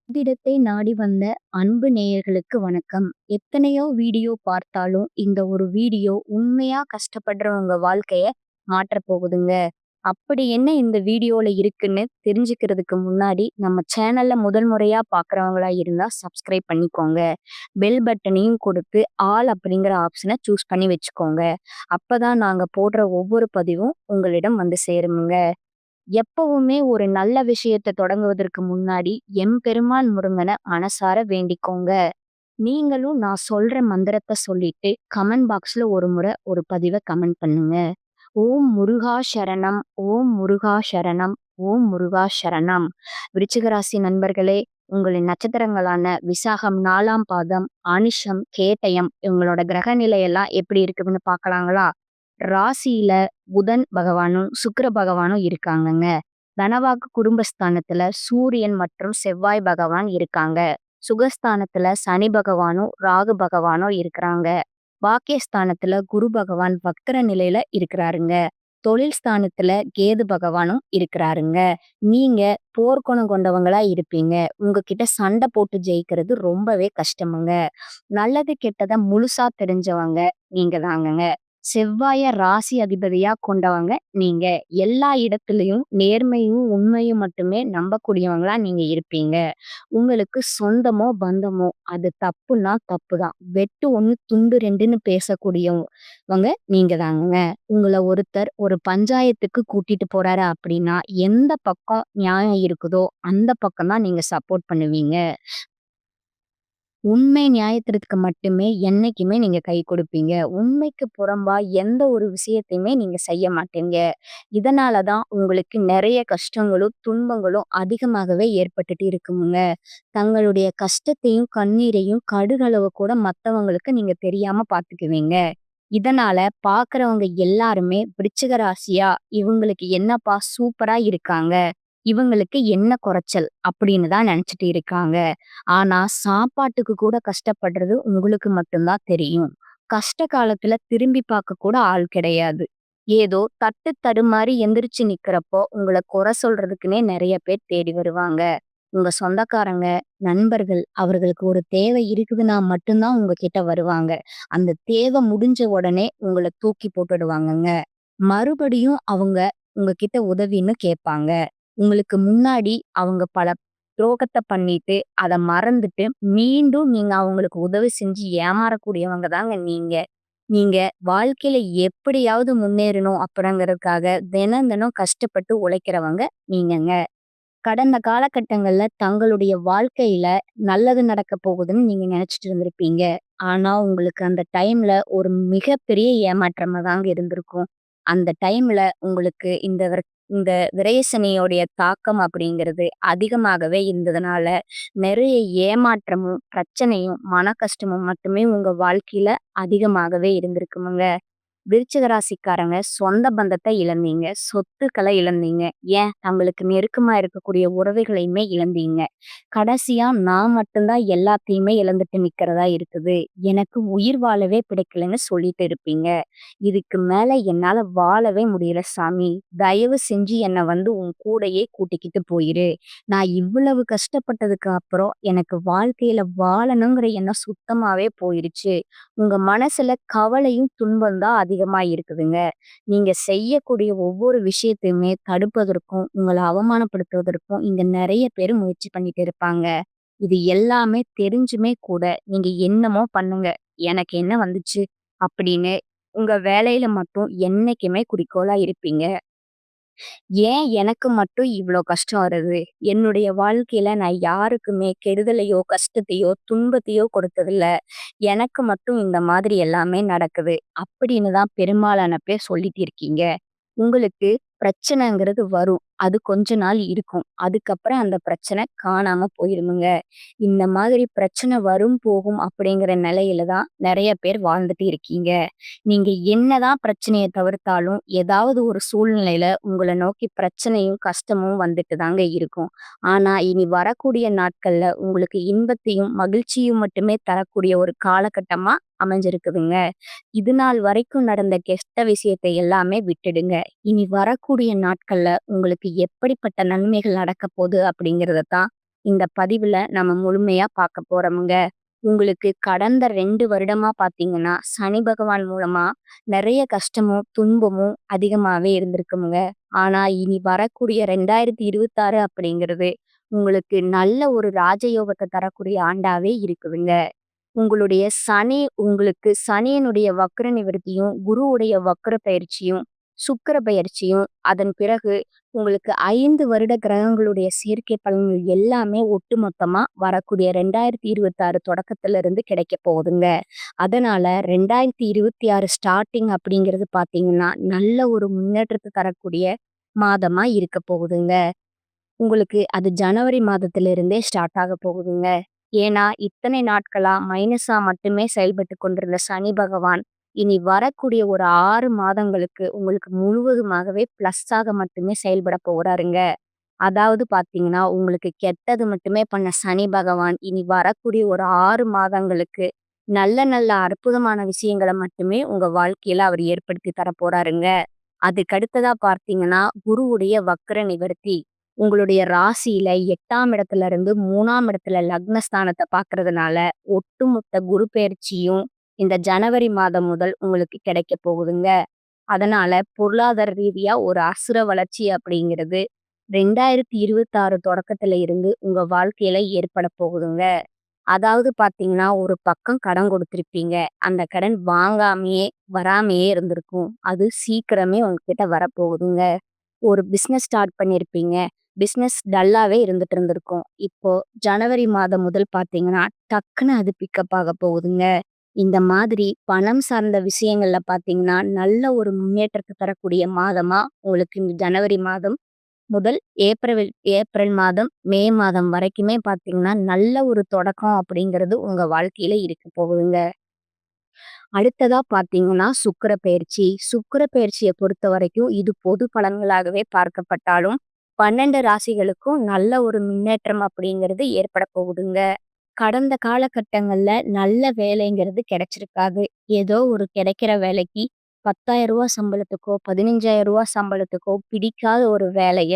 ஜோதிடத்தை நாடி வந்த அன்பு நேயர்களுக்கு வணக்கம். எத்தனையோ வீடியோ பார்த்தாலும், இந்த ஒரு வீடியோ உண்மையா கஷ்டப்படுறவங்க வாழ்க்கைய மாற்றப் போகுதுங்க. அப்படி என்ன இந்த வீடியோல இருக்குன்னு தெரிஞ்சுக்கிறதுக்கு முன்னாடி, நம்ம சேனல்ல முதல் முறையா பார்க்குறவங்களா இருந்தா சப்ஸ்கிரைப் பண்ணிக்கோங்க. பெல் பட்டனையும் கொடுத்து, ஆல் அப்படிங்கிற ஆப்ஷன சூஸ் பண்ணி வச்சுக்கோங்க. அப்பதான் நாங்க போடுற ஒவ்வொரு பதிவும் உங்களிடம் வந்து சேருமுங்க. எப்பவுமே ஒரு நல்ல விஷயத்த தொடங்குவதற்கு முன்னாடி எம்பெருமான் முருகன மனசார வேண்டிக்கோங்க. நீங்களும் நான் சொல்ற மந்திரத்த சொல்லிட்டு கமெண்ட் பாக்ஸ்ல ஒரு முறை ஒரு பதிவ கமெண்ட் பண்ணுங்க. ஓம் முருகா சரணம், ஓம் முருகா சரணம், ஓம் முருகா சரணம். விருச்சிக ராசி நண்பர்களே, உங்களின் நட்சத்திரங்களான விசாகம் 4ஆம் பாதம், அனுஷம், கேட்டயம் இவங்களோட கிரக நிலையெல்லாம் எப்படி இருக்குதுன்னு பார்க்கலாங்களா? ராசியில புதன் பகவானும், சுக்கிர பகவானும் இருக்காங்கங்க. தனவாக்கு குடும்பஸ்தானத்துல சூரியன் மற்றும் செவ்வாய் பகவான் இருக்காங்க. சுகஸ்தானத்துல சனி பகவானும், ராகு பகவானும் இருக்கிறாங்க. பாக்கியஸ்தானத்துல குரு பகவான் வக்ர நிலையில இருக்கிறாருங்க. தொழில் ஸ்தானத்துல கேது பகவானும் இருக்கிறாருங்க. நீங்க போர்க்குணம் கொண்டவங்களா இருப்பீங்க. உங்ககிட்ட சண்டை போட்டு ஜெயிக்கிறது ரொம்பவே கஷ்டமுங்க. நல்லது கெட்டத முழுசா தெரிஞ்சவங்க நீங்க தாங்கங்க. செவ்வாய ராசி அதிபதியா கொண்டவங்க நீங்க. எல்லா இடத்துலயும் நேர்மையும், உண்மையும் மட்டுமே நம்பக்கூடியவங்களா நீங்க இருப்பீங்க. உங்களுக்கு சொந்தமோ, பந்தமோ அது தப்புன்னா தப்புதான். வெட்டு 1 துண்டு 2ன்னு பேசக்கூடியவங்க நீங்க தாங்கங்க. உங்கள ஒருத்தர் ஒரு பஞ்சாயத்துக்கு கூட்டிட்டு போறாரு அப்படின்னா, எந்த பக்கம் நியாயம் இருக்குதோ, அந்த பக்கம் தான் நீங்க சப்போர்ட் பண்ணுவீங்க. உண்மை நியாயத்திற்கு மட்டுமே என்னைக்குமே நீங்க கை கொடுப்பீங்க. உண்மைக்கு புறம்பா எந்த ஒரு விஷயத்தையுமே நீங்க செய்ய மாட்டீங்க. இதனால தான் உங்களுக்கு நெறைய கஷ்டங்களும், துன்பங்களும் அதிகமாகவே ஏற்பட்டுட்டு இருக்குமுங்க. தங்களுடைய கஷ்டத்தையும், கண்ணீரையும் கடுகளவு கூட மத்தவங்களுக்கு நீங்க தெரியாம பார்த்துக்குவீங்க. இதனால பார்க்குறவங்க எல்லாருமே விருச்சிக ராசியா, இவங்களுக்கு என்னப்பா சூப்பரா இருக்காங்க. இவங்களுக்கு என்ன குறைச்சல் அப்படின்னு தான் நினைச்சிட்டு இருக்காங்க. ஆனா சாப்பாட்டுக்கு கூட கஷ்டப்படுறது உங்களுக்கு மட்டும் தான் தெரியும். கஷ்ட காலத்துல திரும்பி பார்க்க கூட ஆள் கிடையாது. ஏதோ தட்டு தடுமாறி எந்திரிச்சு நிக்கிறப்போ உங்கள குறை சொல்றதுக்குன்னே நிறைய பேர் தேடி வருவாங்க. உங்க சொந்தக்காரங்க, நண்பர்கள் அவர்களுக்கு ஒரு தேவை இருக்குதுன்னா மட்டும்தான் உங்ககிட்ட வருவாங்க. அந்த தேவை முடிஞ்ச உடனே உங்கள தூக்கி போட்டுடுவாங்கங்க. மறுபடியும் அவங்க உங்ககிட்ட உதவின்னு கேட்பாங்க. உங்களுக்கு முன்னாடி அவங்க பல துரோகத்த பண்ணிட்டு, அத மறந்துட்டு, மீண்டும் நீங்க அவங்களுக்கு உதவி செஞ்சு ஏமாறக்கூடியவங்க தாங்க நீங்க. நீங்க வாழ்க்கையில எப்படியாவது முன்னேறணும் அப்படிங்கிறதுக்காக தினம் தினம் கஷ்டப்பட்டு உழைக்கிறவங்க நீங்கங்க. கடந்த காலகட்டங்கள்ல தங்களுடைய வாழ்க்கையில நல்லது நடக்க போகுதுன்னு நீங்க நினைச்சிட்டு இருந்திருப்பீங்க. ஆனா உங்களுக்கு அந்த டைம்ல ஒரு மிகப்பெரிய ஏமாற்றமா தாங்க இருந்திருக்கும். அந்த டைம்ல உங்களுக்கு இந்த விரயசனியோடைய தாக்கம் அப்படிங்கிறது அதிகமாகவே இருந்ததுனால, நிறைய ஏமாற்றமும், பிரச்சனையும், மன கஷ்டமும் மட்டுமே உங்க வாழ்க்கையில அதிகமாகவே இருந்திருக்குமுங்க. விருச்சிக ராசிக்காரங்க சொந்த பந்தத்தை இழந்தீங்க. சொத்துக்களை இழந்தீங்க. ஏன் தங்களுக்கு நெருக்கமா இருக்கக்கூடிய உறவுகளையுமே இழந்தீங்க. கடைசியா நான் மட்டும் தான் எல்லாத்தையுமே இழந்துட்டு நிக்கிறதா இருக்குது. எனக்கு உயிர் வாழவே பிடிக்கலன்னு சொல்லிட்டு இருப்பீங்க. இதுக்கு மேல என்னால வாழவே முடியல சாமி. தயவு செஞ்சு என்ன வந்து உன் கூடயே கூட்டிக்கிட்டு போயிரு. நான் இவ்வளவு கஷ்டப்பட்டதுக்கு அப்புறம் எனக்கு வாழ்க்கையில வாழணுங்கிற எண்ணம் சுத்தமாவே போயிருச்சு. உங்க மனசுல கவலையும், துன்பம் தான் அதிகமா இருக்குதுங்க. நீங்க செய்யக்கூடிய ஒவ்வொரு விஷயத்தையுமே தடுப்பதற்கும், உங்கள அவமானப்படுத்துவதற்கும் இங்க நெறைய பேரு முயற்சி பண்ணிட்டு இருப்பாங்க. இது எல்லாமே தெரிஞ்சுமே கூட நீங்க என்னமோ பண்ணுங்க. எனக்கு என்ன வந்துச்சு அப்படின்னு உங்க வேலையில மட்டும் என்னைக்குமே குறிக்கோளா இருப்பீங்க. ஏன் எனக்கு மட்டும் இவ்ளோ கஷ்டம் வருது? என்னுடைய வாழ்க்கையில நான் யாருக்குமே கெடுதலையோ, கஷ்டத்தையோ, துன்பத்தையோ கொடுத்ததில்ல. எனக்கு மட்டும் இந்த மாதிரி எல்லாமே நடக்குது. அப்படின்னு தான் பெரும்பாலான பேர் சொல்லிட்டு இருக்கீங்க. உங்களுக்கு பிரச்சனைங்கிறது வரும். அது கொஞ்ச நாள் இருக்கும். அதுக்கப்புறம் அந்த பிரச்சனை காணாம போயிருமுங்க. இந்த மாதிரி பிரச்சனை வரும், போகும் அப்படிங்கிற நிலையில தான் நெறைய பேர் வாழ்ந்துட்டு இருக்கீங்க. நீங்க என்னதான் பிரச்சனைய தவிர்த்தாலும், ஏதாவது ஒரு சூழ்நிலையில உங்கள நோக்கி பிரச்சனையும், கஷ்டமும் வந்துட்டு தாங்க இருக்கும். ஆனா, இனி வரக்கூடிய நாட்கள்ல உங்களுக்கு இன்பத்தையும், மகிழ்ச்சியும் மட்டுமே தரக்கூடிய ஒரு காலகட்டமா அமைஞ்சிருக்குதுங்க. இது நாள் வரைக்கும் நடந்த கெட்ட விஷயத்தை எல்லாமே விட்டுடுங்க. இனி வரக்கூடிய நாட்கள்ல உங்களுக்கு எப்படிப்பட்ட நன்மைகள் நடக்க போகுது அப்படிங்கிறத தான் இந்த பதிவுல நம்ம முழுமையா பார்க்க போறோம்ங்க. உங்களுக்கு கடந்த 2 வருடமா பார்த்தீங்கன்னா, சனி பகவான் மூலமா நெறைய கஷ்டமும், துன்பமும் அதிகமாவே இருந்திருக்குமுங்க. ஆனா, இனி வரக்கூடிய 2026 அப்படிங்கிறது உங்களுக்கு நல்ல ஒரு ராஜயோகத்த தரக்கூடிய ஆண்டாவே இருக்குதுங்க. உங்களுக்கு சனியினுடைய வக்ர நிவர்த்தியும், குருவுடைய வக்ர பயிற்சியும், சுக்கிர பயிற்சியும், அதன் பிறகு உங்களுக்கு 5 வருட கிரகங்களுடைய சேர்க்கை பலன்கள் எல்லாமே ஒட்டுமொத்தமா வரக்கூடிய 2026 தொடக்கத்துல இருந்து கிடைக்கப் போகுதுங்க. அதனால 2026 ஸ்டார்ட்டிங் அப்படிங்கிறது பார்த்தீங்கன்னா, நல்ல ஒரு முன்னேற்றத்த தரக்கூடிய மாதமா இருக்கப் போகுதுங்க. உங்களுக்கு அது ஜனவரி மாதத்திலிருந்தே ஸ்டார்ட் ஆக போகுதுங்க. ஏன்னா, இத்தனை நாட்களா மைனஸா மட்டுமே செயல்பட்டுக் கொண்டிருந்த சனி பகவான், இனி வரக்கூடிய ஒரு 6 மாதங்களுக்கு உங்களுக்கு முழுவதுமாகவே பிளஸ்ஸாக மட்டுமே செயல்படப் போறாருங்க. அதாவது பார்த்தீங்கன்னா, உங்களுக்கு கெட்டது மட்டுமே பண்ண சனி பகவான், இனி வரக்கூடிய ஒரு 6 மாதங்களுக்கு நல்ல நல்ல அற்புதமான விஷயங்கள மட்டுமே உங்க வாழ்க்கையில அவர் ஏற்படுத்தி தரப்போறாருங்க. அதுக்கடுத்ததா பார்த்தீங்கன்னா, குருவுடைய வக்ர நிவர்த்தி. உங்களுடைய ராசியில 8ஆம் இடத்துல இருந்து 3ஆம் இடத்துல லக்னஸ்தானத்த பார்க்கறதுனால, ஒட்டுமொத்த குரு பெயர்ச்சியும் இந்த ஜனவரி மாதம் முதல் உங்களுக்கு கிடைக்கப் போகுதுங்க. அதனால பொருளாதார ரீதியா ஒரு அசுர வளர்ச்சி அப்படிங்கிறது 2026 தொடக்கத்துல இருந்து உங்க வாழ்க்கையில ஏற்படப் போகுதுங்க. அதாவது பார்த்தீங்கன்னா, ஒரு பக்கம் கடன் கொடுத்திருப்பீங்க. அந்த கடன் வாங்காமயே, வராமயே இருந்திருக்கும். அது சீக்கிரமே உங்ககிட்ட வரப்போகுதுங்க. ஒரு பிசினஸ் ஸ்டார்ட் பண்ணியிருப்பீங்க. பிசினஸ் டல்லாவே இருந்துட்டு இருந்திருக்கும். இப்போ ஜனவரி மாதம் முதல் பார்த்தீங்கன்னா, டக்குன்னு அது பிக்கப் ஆக போகுதுங்க. இந்த மாதிரி பணம் சார்ந்த விஷயங்கள்ல பார்த்தீங்கன்னா, நல்ல ஒரு முன்னேற்றத்த தரக்கூடிய மாதமா உங்களுக்கு இந்த ஜனவரி மாதம் முதல் ஏப்ரல் மாதம், மே மாதம் வரைக்குமே பார்த்தீங்கன்னா, நல்ல ஒரு தொடக்கம் அப்படிங்கிறது உங்க வாழ்க்கையில இருக்க போகுதுங்க. அடுத்ததா பார்த்தீங்கன்னா, சுக்கிர பெயர்ச்சி. சுக்கிர பெயர்ச்சிய பொறுத்தவரைக்கும் இது பொது பலன்களாகவே பார்க்கப்பட்டாலும், 12 ராசிகளுக்கும் நல்ல ஒரு முன்னேற்றம் அப்படிங்கிறது ஏற்பட போகுதுங்க. கடந்த காலகட்டங்கள்ல நல்ல வேலைங்கிறது கிடைச்சிருக்காது. ஏதோ ஒரு கிடைக்கிற வேலைக்கு ரூ. 10,000 சம்பளத்துக்கோ, ரூ. 15,000 சம்பளத்துக்கோ பிடிக்காத ஒரு வேலைய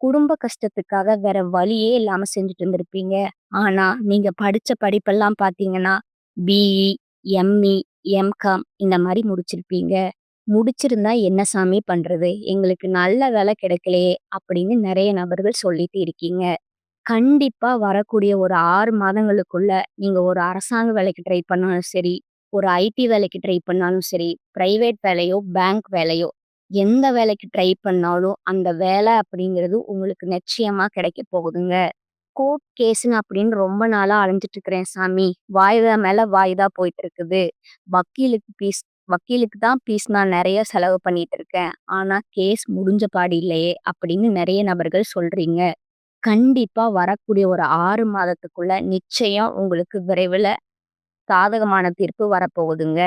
குடும்ப கஷ்டத்துக்காக வேற வழியே இல்லாம செஞ்சுட்டு இருந்திருப்பீங்க. ஆனா, நீங்க படிச்ச படிப்பெல்லாம் பார்த்தீங்கன்னா, பிஇ, எம்இ, எம்காம் இந்த மாரி முடிச்சிருப்பீங்க. முடிச்சிருந்தா என்ன சாமி பண்றது? எங்களுக்கு நல்ல வேலை கிடைக்கலையே! அப்படின்னு நெறைய நபர்கள் சொல்லிட்டு இருக்கீங்க. கண்டிப்பா வரக்கூடிய ஒரு 6 மாதங்களுக்குள்ள நீங்க ஒரு அரசாங்க வேலைக்கு ட்ரை பண்ணாலும் சரி, ஒரு ஐடி வேலைக்கு ட்ரை பண்ணாலும் சரி, பிரைவேட் வேலையோ, பேங்க் வேலையோ, எந்த வேலைக்கு ட்ரை பண்ணாலும் அந்த வேலை அப்படிங்கிறது உங்களுக்கு நிச்சயமா கிடைக்க போகுதுங்க. கோர்ட் கேஸ்ன்னு அப்படின்னு ரொம்ப நாளா அலைஞ்சுட்டு இருக்கிறேன் சாமி. வாய்தா மேல வாய்தா போயிட்டு இருக்குது. வக்கீலுக்கு ஃபீஸ் வக்கீலுக்கு தான் ஃபீஸ் நான் நெறைய செலவு பண்ணிட்டு இருக்கேன். ஆனா கேஸ் முடிஞ்ச பாடு இல்லையே! அப்படின்னு நெறைய நபர்கள் சொல்றீங்க. கண்டிப்பா வரக்கூடிய ஒரு 6 மாதத்துக்குள்ள நிச்சயம் உங்களுக்கு விரைவில சாதகமான தீர்ப்பு வரப்போகுதுங்க.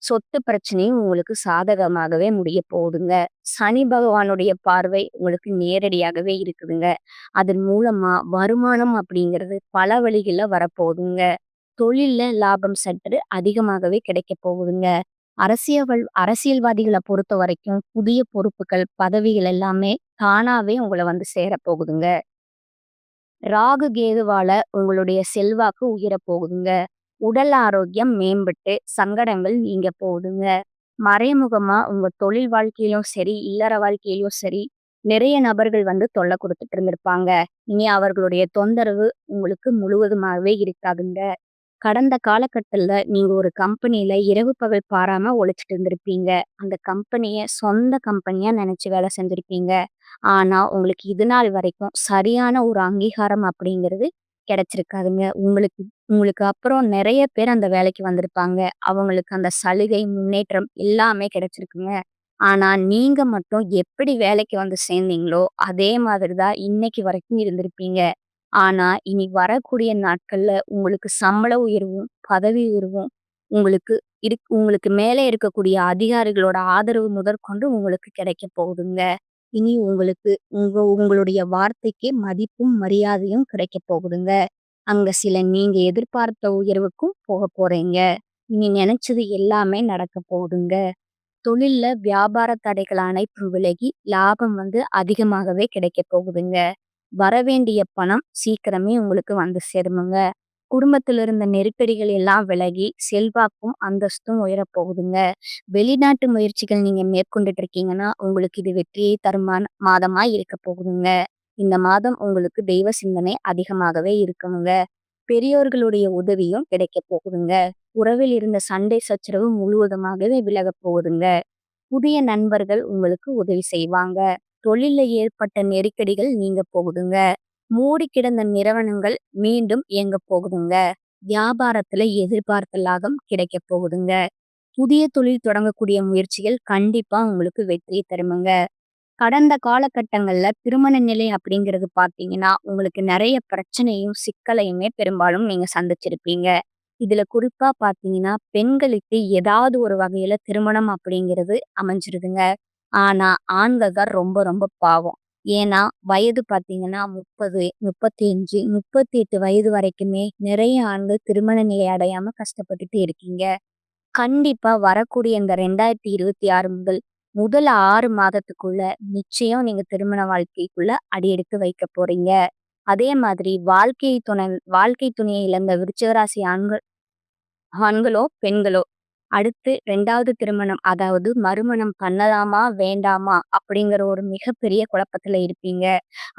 சொத்து பிரச்சனையும் உங்களுக்கு சாதகமாகவே முடியப் போகுதுங்க. சனி பகவானுடைய பார்வை உங்களுக்கு நேரடியாகவே இருக்குதுங்க. அதன் மூலமா வருமானம் அப்படிங்கிறது பல வழிகள்ல வரப்போகுதுங்க. தொழில்ல லாபம் சற்று அதிகமாகவே கிடைக்கப் போகுதுங்க. அரசியல்வாதிகள பொறுத்தவரைக்கும் புதிய பொறுப்புகள், பதவிகள் எல்லாமே தானாவே உங்கள வந்து சேரப்போகுதுங்க. ராகு கேதுவால உங்களுடைய செல்வாக்கு உயரப் போகுதுங்க. உடல் ஆரோக்கியம் மேம்பட்டு சங்கடங்கள் நீங்க போகுதுங்க. மறைமுகமா உங்க தொழில் வாழ்க்கையிலும் சரி, இல்லற வாழ்க்கையிலும் சரி, நிறைய நபர்கள் வந்து தொல்லை குடுத்துட்டு இருந்திருப்பாங்க. இனி அவர்களுடைய தொந்தரவு உங்களுக்கு முழுவதுமாகவே இருக்காதுங்க. கடந்த காலகட்டத்துல நீங்க ஒரு கம்பெனில இரவு பகல் பாராம உழைச்சிட்டு இருந்திருப்பீங்க. அந்த கம்பெனிய சொந்த கம்பெனியா நினைச்சு வேலை செஞ்சிருப்பீங்க. ஆனா, உங்களுக்கு இது நாள் வரைக்கும் சரியான ஒரு அங்கீகாரம் அப்படிங்கிறது கிடைச்சிருக்காதுங்க. உங்களுக்கு உங்களுக்கு அப்புறம் நெறைய பேர் அந்த வேலைக்கு வந்திருப்பாங்க. அவங்களுக்கு அந்த சலுகை, முன்னேற்றம் எல்லாமே கிடைச்சிருக்குங்க. ஆனா, நீங்க மட்டும் எப்படி வேலைக்கு வந்து சேர்ந்தீங்களோ, அதே மாதிரி தான் இன்னைக்கு வரைக்கும் இருந்திருப்பீங்க. ஆனா, இனி வரக்கூடிய நாட்கள்ல உங்களுக்கு சம்பள உயர்வும், பதவி உயர்வும் உங்களுக்கு உங்களுக்கு மேலே இருக்கக்கூடிய அதிகாரிகளோட ஆதரவு முதற்கொண்டு உங்களுக்கு கிடைக்கப் போகுதுங்க. இனி உங்களுக்கு உங்களுடைய வார்த்தைக்கு மதிப்பும், மரியாதையும் கிடைக்கப் போகுதுங்க. அங்க சில நீங்க எதிர்பார்த்த உயர்வுக்கும் போகப் போறீங்க. இனி நினைச்சது எல்லாமே நடக்கப் போகுதுங்க. தொழில்ல வியாபார தடைகள் அனைத்தும் விலகி லாபம் வந்து அதிகமாகவே கிடைக்கப் போகுதுங்க. வரவேண்டிய பணம் சீக்கிரமே உங்களுக்கு வந்து சேருமுங்க. குடும்பத்துல இருந்த நெருக்கடிகள் எல்லாம் விலகி செல்வாக்கும், அந்தஸ்தும் உயரப் போகுதுங்க. வெளிநாட்டு முயற்சிகள் நீங்க மேற்கொண்டுட்டு இருக்கீங்கன்னா, உங்களுக்கு இது வெற்றியை தரும் மாதமா இருக்க போகுதுங்க. இந்த மாதம் உங்களுக்கு தெய்வ சிந்தனை அதிகமாகவே இருக்குமுங்க. பெரியோர்களுடைய உதவியும் கிடைக்கப் போகுதுங்க. உறவில் இருந்த சண்டை சச்சரவு முழுவதுமாகவே விலகப் போகுதுங்க. புதிய நண்பர்கள் உங்களுக்கு உதவி செய்வாங்க. தொழில்ல ஏற்பட்ட நெருக்கடிகள் நீங்க போகுதுங்க. மூடி கிடந்த நிறுவனங்கள் மீண்டும் இயங்க போகுதுங்க. வியாபாரத்துல எதிர்பார்த்த லாபம் கிடைக்க போகுதுங்க. புதிய தொழில் தொடங்கக்கூடிய முயற்சிகள் கண்டிப்பா உங்களுக்கு வெற்றி தருமுங்க. கடந்த காலகட்டங்கள்ல திருமண நிலை அப்படிங்கிறது பார்த்தீங்கன்னா, உங்களுக்கு நெறைய பிரச்சனையும், சிக்கலையுமே பெரும்பாலும் நீங்க சந்திச்சிருப்பீங்க. இதுல குறிப்பா பார்த்தீங்கன்னா, பெண்களுக்கு ஏதாவது ஒரு வகையில திருமணம் அப்படிங்கிறது அமைஞ்சிருதுங்க. ஆனா, ஆண்கள் தான் ரொம்ப ரொம்ப பாவம். ஏன்னா, வயது பார்த்தீங்கன்னா 30, 35, 38 வயது வரைக்குமே நிறைய ஆண்கள் திருமண நிலை அடையாம கஷ்டப்பட்டுட்டு இருக்கீங்க. கண்டிப்பா வரக்கூடிய இந்த 2026 முதல் 6 மாதத்துக்குள்ள நிச்சயம் நீங்க திருமண வாழ்க்கைக்குள்ள அடியெடுத்து வைக்க போறீங்க. அதே மாதிரி வாழ்க்கை துணையை இழந்த விருச்சிக ராசி ஆண்களோ, பெண்களோ அடுத்து 2வது திருமணம் அதாவது மறுமணம் பண்ணலாமா? வேண்டாமா? அப்படிங்கிற ஒரு மிகப்பெரிய குழப்பத்துல இருப்பீங்க.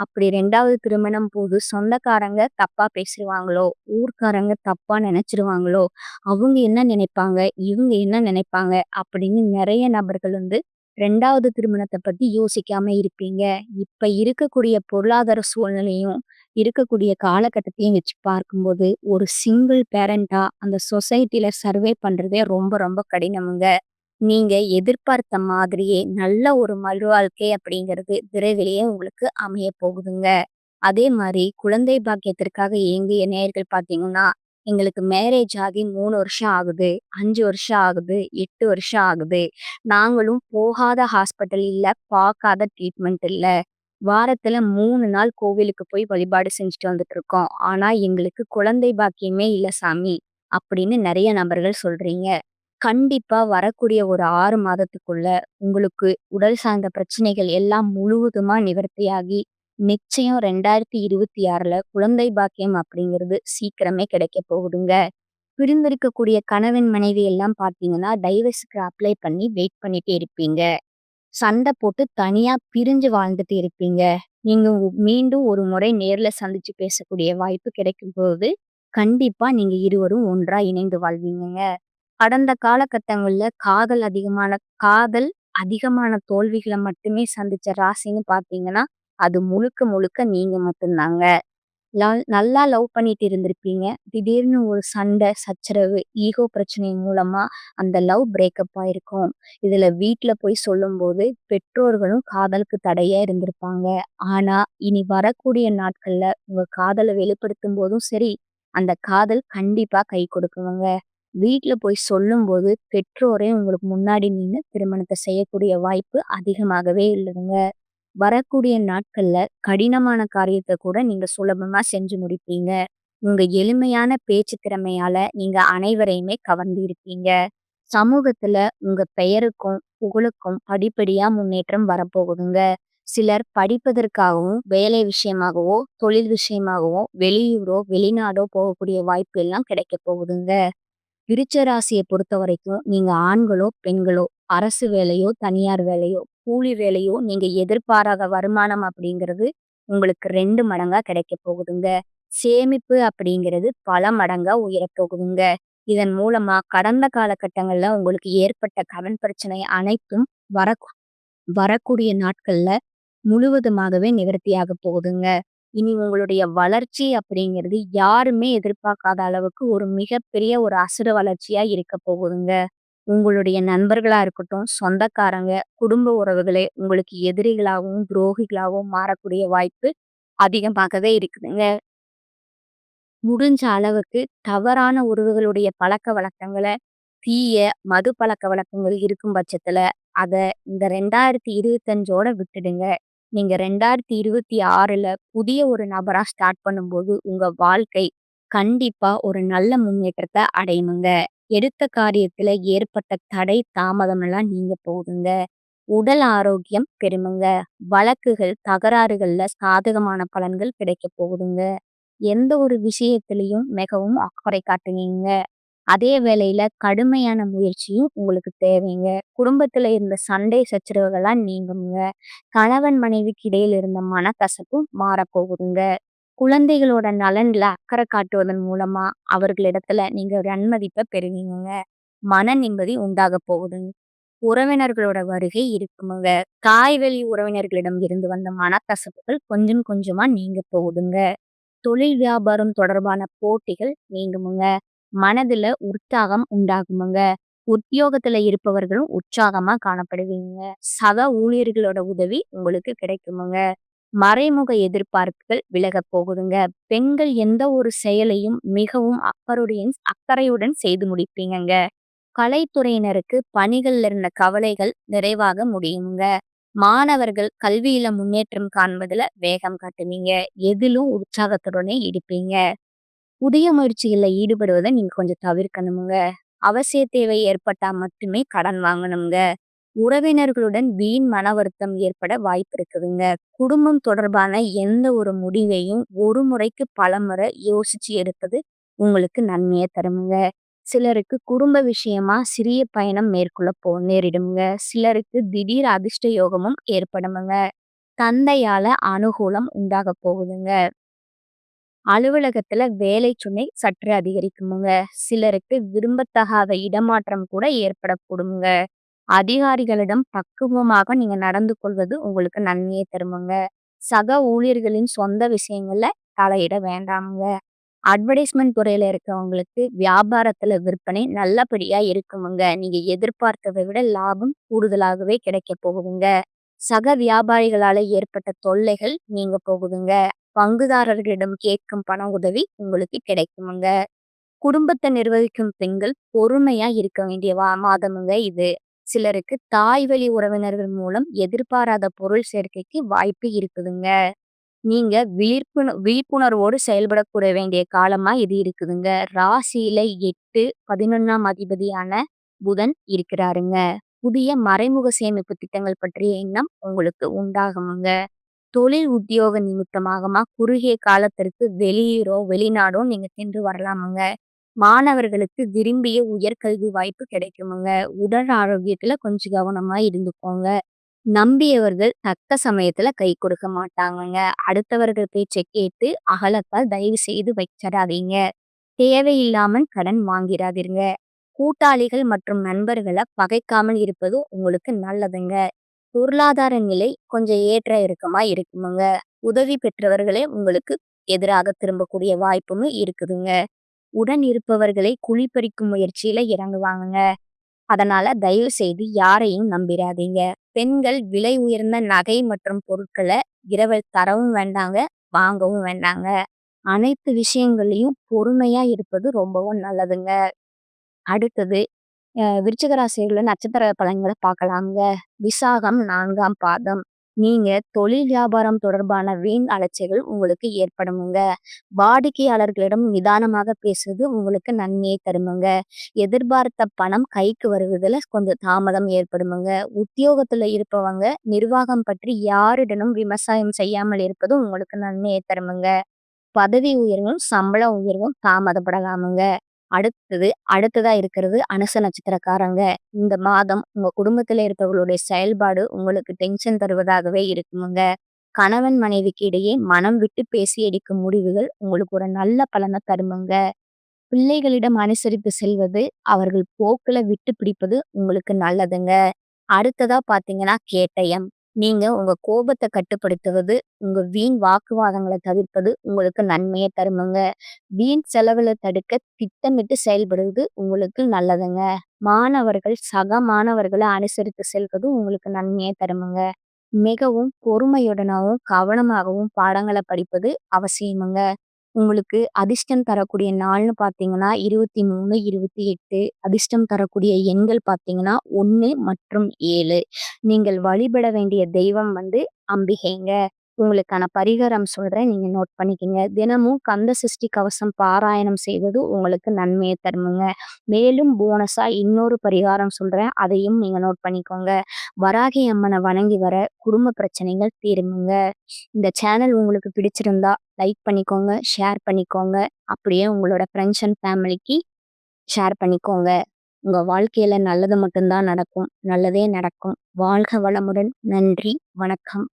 அப்படி 2வது திருமணம் போது சொந்தக்காரங்க தப்பா பேசிருவாங்களோ? ஊர்க்காரங்க தப்பா நெனைச்சிருவாங்களோ? அவங்க என்ன நினைப்பாங்க? இவங்க என்ன நினைப்பாங்க? அப்படின்னு நெறைய நபர்கள் 2வது திருமணத்த பத்தி யோசிக்காம இருப்பீங்க. இப்ப இருக்கக்கூடிய பொருளாதார சூழ்நிலையும், இருக்கக்கூடிய காலகட்டத்தையும் வச்சு பார்க்கும்போது, ஒரு சிங்கிள் பேரண்டா அந்த சொசைட்டில சர்வே பண்றதே ரொம்ப ரொம்ப கடினமுங்க. நீங்க எதிர்பார்த்த மாதிரியே நல்ல ஒரு மறுவாழ்க்கை அப்படிங்கிறது விரைவிலேயே உங்களுக்கு அமைய போகுதுங்க. அதே மாரி குழந்தை பாக்கியத்திற்காக ஏங்கிய நேயர்கள் பார்த்தீங்கன்னா, எங்களுக்கு மேரேஜ் ஆகி 3 வருஷம் ஆகுது, 5 வருஷம் ஆகுது, 8 வருஷம் ஆகுது. நாங்களும் போகாத ஹாஸ்பிட்டல் இல்ல, பார்க்காத ட்ரீட்மெண்ட் இல்ல. வாரத்துல 3 நாள் கோவிலுக்கு போய் வழிபாடு செஞ்சுட்டு வந்துட்டு இருக்கோம். ஆனா எங்களுக்கு குழந்தை பாக்கியமே இல்ல சாமி, அப்படின்னு நெறைய நபர்கள் சொல்றீங்க. கண்டிப்பா வரக்கூடிய ஒரு 6 மாதத்துக்குள்ள உங்களுக்கு உடல் சார்ந்த பிரச்சனைகள் எல்லாம் முழுவதுமா நிவர்த்தியாகி, நிச்சயம் 2026ல குழந்தை பாக்கியம் அப்படிங்கிறது சீக்கிரமே கிடைக்க போகுதுங்க. பிரிந்திருக்கக்கூடிய கணவன், மனைவி எல்லாம் பார்த்தீங்கன்னா, டைவர்ஸ்க்கு அப்ளை பண்ணி வெயிட் பண்ணிட்டே இருப்பீங்க. சண்டை போட்டு தனியா பிரிஞ்சு வாழ்ந்துட்டு இருப்பீங்க. நீங்க மீண்டும் ஒரு முறை நேர்ல சந்திச்சு பேசக்கூடிய வாய்ப்பு கிடைக்கும்போது, கண்டிப்பா நீங்க இருவரும் ஒன்றா இணைந்து வாழ்வீங்கங்க. கடந்த காலகட்டங்கள்ல காதல் அதிகமான தோல்விகள மட்டுமே சந்திச்ச ராசின்னு பார்த்தீங்கன்னா, அது முழுக்க முழுக்க நீங்க மட்டும் தாங்க. நல்லா லவ் பண்ணிட்டு இருந்திருப்பீங்க. திடீர்னு ஒரு சண்டை, சச்சரவு, ஈகோ பிரச்சனை மூலமா அந்த லவ் பிரேக்கப் ஆயிருக்கும். இதுல வீட்ல போய் சொல்லும்போது பெற்றோர்களும் காதலுக்கு தடையா இருந்திருப்பாங்க. ஆனா, இனி வரக்கூடிய நாட்கள்ல உங்க காதல வெளிப்படுத்தும் போதும் சரி, அந்த காதல் கண்டிப்பா கை கொடுக்குங்க. வீட்ல போய் சொல்லும்போது பெற்றோரே உங்களுக்கு முன்னாடி நின்னு திருமணத்த செய்யக்கூடிய வாய்ப்பு அதிகமாகவே உள்ளதுங்க. வரக்கூடிய நாட்கள்ல கடினமான காரியத்த கூட நீங்க சுலபமா செஞ்சு முடிப்பீங்க. உங்க எளிமையான பேச்சு திறமையால நீங்க அனைவரையுமே கவர்ந்து இருப்பீங்க. சமூகத்துல உங்க பெயருக்கும், புகழுக்கும் படிப்படியா முன்னேற்றம் வரப்போகுதுங்க. சிலர் படிப்பதற்காகவும், வேலை விஷயமாகவோ, தொழில் விஷயமாகவோ வெளியூரோ, வெளிநாடோ போகக்கூடிய வாய்ப்பு எல்லாம் கிடைக்கப் போகுதுங்க. விருச்ச ராசிய பொறுத்தவரைக்கும், நீங்க ஆண்களோ, பெண்களோ, அரசு வேலையோ, தனியார் வேலையோ, கூலி வேலையோ, நீங்க எதிர்பாராத வருமானம் அப்படிங்கிறது உங்களுக்கு 2 மடங்கா கிடைக்கப் போகுதுங்க. சேமிப்பு அப்படிங்கிறது பல மடங்கா உயரப் போகுதுங்க. இதன் மூலமா கடந்த காலகட்டங்கள்ல உங்களுக்கு ஏற்பட்ட கடன் பிரச்சனை அனைத்தும் வரக் வரக்கூடிய நாட்கள்ல முழுவதுமாகவே நிவர்த்தியாகப் போகுதுங்க. இனி உங்களுடைய வளர்ச்சி அப்படிங்கிறது யாருமே எதிர்பார்க்காத அளவுக்கு ஒரு மிகப்பெரிய ஒரு அசுர வளர்ச்சியா இருக்க போகுதுங்க. உங்களுடைய நண்பர்களா இருக்கட்டும், சொந்தக்காரங்க, குடும்ப உறவுகளே உங்களுக்கு எதிரிகளாகவும், துரோகிகளாகவும் மாறக்கூடிய வாய்ப்பு அதிகமாகவே இருக்குதுங்க. முடிஞ்ச அளவுக்கு தவறான உறவுகளுடைய பழக்கவழக்கங்கள, தீய மது பழக்கவழக்கங்கள் இருக்கும் பட்சத்துல, அத இந்த 2025ஓட விட்டுடுங்க. நீங்க 2026ல புதிய ஒரு நபரா ஸ்டார்ட் பண்ணும்போது, உங்க வாழ்க்கை கண்டிப்பா ஒரு நல்ல முன்னேற்றத்த அடையுமுங்க. எடுத்த காரியத்துல ஏற்பட்ட தடை, தாமதம் எல்லாம் நீங்க போகுதுங்க. உடல் ஆரோக்கியம் பெருமுங்க. வழக்குகள், தகராறுகள்ல சாதகமான பலன்கள் கிடைக்கப் போகுதுங்க. எந்த ஒரு விஷயத்திலயும் மிகவும் அக்கறை காட்டுவீங்க. அதே வேளையில கடுமையான முயற்சியும் உங்களுக்கு தேவைங்க. குடும்பத்துல இருந்த சண்டை சச்சரவுகள்லாம் நீங்குங்க. கணவன் மனைவிக்கு இடையில இருந்த மனக்கசப்பும் மாறப்போகுதுங்க. குழந்தைகளோட நலன்ல அக்கறை காட்டுவதன் மூலமா அவர்களிடத்துல நீங்க ஒரு நன்மதிப்ப பெறுவீங்கங்க. மன நிம்மதி உண்டாகப் போகுதுங்க. உறவினர்களோட வருகை இருக்குமுங்க. தாய்வழி உறவினர்களிடம் இருந்து வந்த மனக்கசப்புகள் கொஞ்சம் கொஞ்சமா நீங்க போகுதுங்க. தொழில் வியாபாரம் தொடர்பான போட்டிகள் நீங்குமுங்க. மனதுல உற்சாகம் உண்டாகுமுங்க. உத்தியோகத்துல இருப்பவர்களும் உற்சாகமா காணப்படுவீங்க. சக ஊழியர்களோட உதவி உங்களுக்கு கிடைக்குமுங்க. மறைமுக எதிர்பார்ப்புகள் விலகப் போகுதுங்க. பெண்கள் எந்த ஒரு செயலையும் மிகவும் அக்கறையுடன் செய்து முடிப்பீங்கங்க. கலைத்துறையினருக்கு பணிகள்ல இருந்த கவலைகள் நிறைவாக முடியுங்க. மாணவர்கள் கல்வியில முன்னேற்றம் காண்பதுல வேகம் காட்டுவீங்க. எதிலும் உற்சாகத்துடனே இருப்பீங்க. புதிய முயற்சிகள்ல ஈடுபடுவதை நீங்க கொஞ்சம் தவிர்க்கணுமுங்க. அவசிய தேவை ஏற்பட்டா மட்டுமே கடன் வாங்கணுங்க. உறவினர்களுடன் வீண் மன வருத்தம் ஏற்பட வாய்ப்பு இருக்குதுங்க. குடும்பம் தொடர்பான எந்த ஒரு முடிவையும் ஒரு முறைக்கு பலமுறை யோசிச்சு எடுப்பது உங்களுக்கு நன்மையை தருமுங்க. சிலருக்கு குடும்ப விஷயமா சிறிய பயணம் மேற்கொள்ள நேரிடுங்க. சிலருக்கு திடீர் அதிர்ஷ்ட யோகமும் ஏற்படுமுங்க. தந்தையால அனுகூலம் உண்டாக போகுதுங்க. அலுவலகத்துல வேலை சுமை சற்று அதிகரிக்குமுங்க. சிலருக்கு விரும்பத்தகாத இடமாற்றம் கூட ஏற்படக்கூடுமுங்க. அதிகாரிகளிடம் பக்குவமாக நீங்க நடந்து கொள்வது உங்களுக்கு நன்மையை தருமுங்க. சக ஊழியர்களின் சொந்த விஷயங்கள்ல தலையிட வேண்டாமுங்க. அட்வர்டைஸ்மெண்ட் துறையில இருக்கவங்களுக்கு வியாபாரத்துல விற்பனை நல்லபடியா இருக்குமுங்க. நீங்க எதிர்பார்த்ததை விட லாபம் கூடுதலாகவே கிடைக்க போகுதுங்க. சக வியாபாரிகளால ஏற்பட்ட தொல்லைகள் நீங்க போகுதுங்க. பங்குதாரர்களிடம் கேட்கும் பண உதவி உங்களுக்கு கிடைக்குமுங்க. குடும்பத்தை நிர்வகிக்கும் பெண்கள் பொறுமையா இருக்க வேண்டிய மாதமுங்க இது. சிலருக்கு தாய் வழி உறவினர்கள் மூலம் எதிர்பாராத பொருள் சேர்க்கைக்கு வாய்ப்பு இருக்குதுங்க. நீங்க விழிப்புணர்வோடு செயல்படக்கூட வேண்டிய காலமா இது இருக்குதுங்க. ராசியில 8, 11ஆம் அதிபதியான புதன் இருக்கிறாருங்க. புதிய மறைமுக சேமிப்பு திட்டங்கள் பற்றிய எண்ணம் உங்களுக்கு உண்டாகுமுங்க. தொழில் உத்தியோக நிமித்தமாகமா குறுகிய காலத்திற்கு வெளியூரோ வெளிநாடோ நீங்க சென்று வரலாமுங்க. மாணவர்களுக்கு விரும்பிய உயர்கல்வி வாய்ப்பு கிடைக்குமுங்க. உடல் ஆரோக்கியத்துல கொஞ்சம் கவனமா இருந்துக்கோங்க. நம்பியவர்கள் தக்க சமயத்துல கை கொடுக்க மாட்டாங்கங்க. அடுத்தவர்கள் பேச்சை கேட்டு அகலக்கால் தயவு செய்து வச்சிடாதீங்க. தேவையில்லாமல் கடன் வாங்கிடாதீங்க. கூட்டாளிகள் மற்றும் நண்பர்களை பகைக்காமல் இருப்பது உங்களுக்கு நல்லதுங்க. பொருளாதார நிலை கொஞ்சம் ஏற்ற இறக்கமா இருக்குமுங்க. உதவி பெற்றவர்களே உங்களுக்கு எதிராக திரும்பக்கூடிய வாய்ப்பும் இருக்குதுங்க. உடன் இருப்பவர்களை குழிப்பறிக்கும் முயற்சியில இறங்குவாங்கங்க. அதனால தயவு செய்து யாரையும் நம்பிராதீங்க. பெண்கள் விலை உயர்ந்த நகை மற்றும் பொருட்களை இரவல் தரவும் வேண்டாங்க, வாங்கவும் வேண்டாங்க. அனைத்து விஷயங்களையும் பொறுமையா இருப்பது ரொம்பவும் நல்லதுங்க. அடுத்தது விருச்சிக ராசியில நட்சத்திர பலன்களை பார்க்கலாங்க. விசாகம் 4ஆம் பாதம். நீங்க தொழில் வியாபாரம் தொடர்பான வீண் அலைச்சல்கள் உங்களுக்கு ஏற்படுமுங்க. வாடிக்கையாளர்களிடம் நிதானமாக பேசுவது உங்களுக்கு நன்மையை தருமுங்க. எதிர்பார்த்த பணம் கைக்கு வருவதில் கொஞ்சம் தாமதம் ஏற்படுமுங்க. உத்தியோகத்துல இருப்பவங்க நிர்வாகம் பற்றி யாரிடனும் விமர்சனம் செய்யாமல் இருப்பது உங்களுக்கு நன்மையை தருமுங்க. பதவி உயர்வும் சம்பள உயர்வும் தாமதப்படலாமுங்க. அடுத்ததா இருக்கிறது அனுச நட்சத்திரக்காரங்க. இந்த மாதம் உங்க குடும்பத்துல இருப்பவர்களுடைய செயல்பாடு உங்களுக்கு டென்ஷன் தருவதாகவே இருக்குமுங்க. கணவன் மனைவிக்கு இடையே மனம் விட்டு பேசி எடுக்கும் முடிவுகள் உங்களுக்கு ஒரு நல்ல பலனை தருமுங்க. பிள்ளைகளிடம் அனுசரித்து செல்வது, அவர்கள் போக்குல விட்டு பிடிப்பது உங்களுக்கு நல்லதுங்க. அடுத்ததா பாத்தீங்கன்னா கேட்டயம். நீங்க உங்க கோபத்தை கட்டுப்படுத்துவது, உங்க வீண் வாக்குவாதங்களை தவிர்ப்பது உங்களுக்கு நன்மையை தருமுங்க. வீண் செலவுல தடுக்க திட்டமிட்டு செயல்படுவது உங்களுக்கு நல்லதுங்க. மாணவர்கள் சக மாணவர்களை அனுசரித்து செல்வது உங்களுக்கு நன்மையை தருமுங்க. மிகவும் பொறுமையுடனாகவும் கவனமாகவும் பாடங்களை படிப்பது அவசியமுங்க. உங்களுக்கு அதிர்ஷ்டம் தரக்கூடிய நாள்னு பார்த்தீங்கன்னா 23, 28. அதிர்ஷ்டம் தரக்கூடிய எண்கள் பார்த்தீங்கன்னா 1 மற்றும் 7. நீங்கள் வழிபட வேண்டிய தெய்வம் அம்பிகைங்க. உங்களுக்கான பரிகாரம் சொல்றேன். நீங்க நோட் பண்ணிக்கங்க. தினமும் கந்த சஷ்டி கவசம் பாராயணம் செய்வது உங்களுக்கு நன்மைய தருமுங்க. மேலும் போனஸா இன்னொரு பரிகாரம் சொல்றேன். அதையும் நீங்க நோட் பண்ணிக்கோங்க. வராகி அம்மன வணங்கி வர குடும்ப பிரச்சனைகள் தீருமுங்க. இந்த சேனல் உங்களுக்கு பிடிச்சிருந்தா லைக் பண்ணிக்கோங்க, ஷேர் பண்ணிக்கோங்க. அப்படியே உங்களோட ஃப்ரெண்ட்ஸ் அண்ட் ஃபேமிலிக்கு ஷேர் பண்ணிக்கோங்க. உங்க வாழ்க்கையில நல்லது மட்டும் தான் நடக்கும். நல்லதே நடக்கும். வாழ்க வளமுடன். நன்றி. வணக்கம்.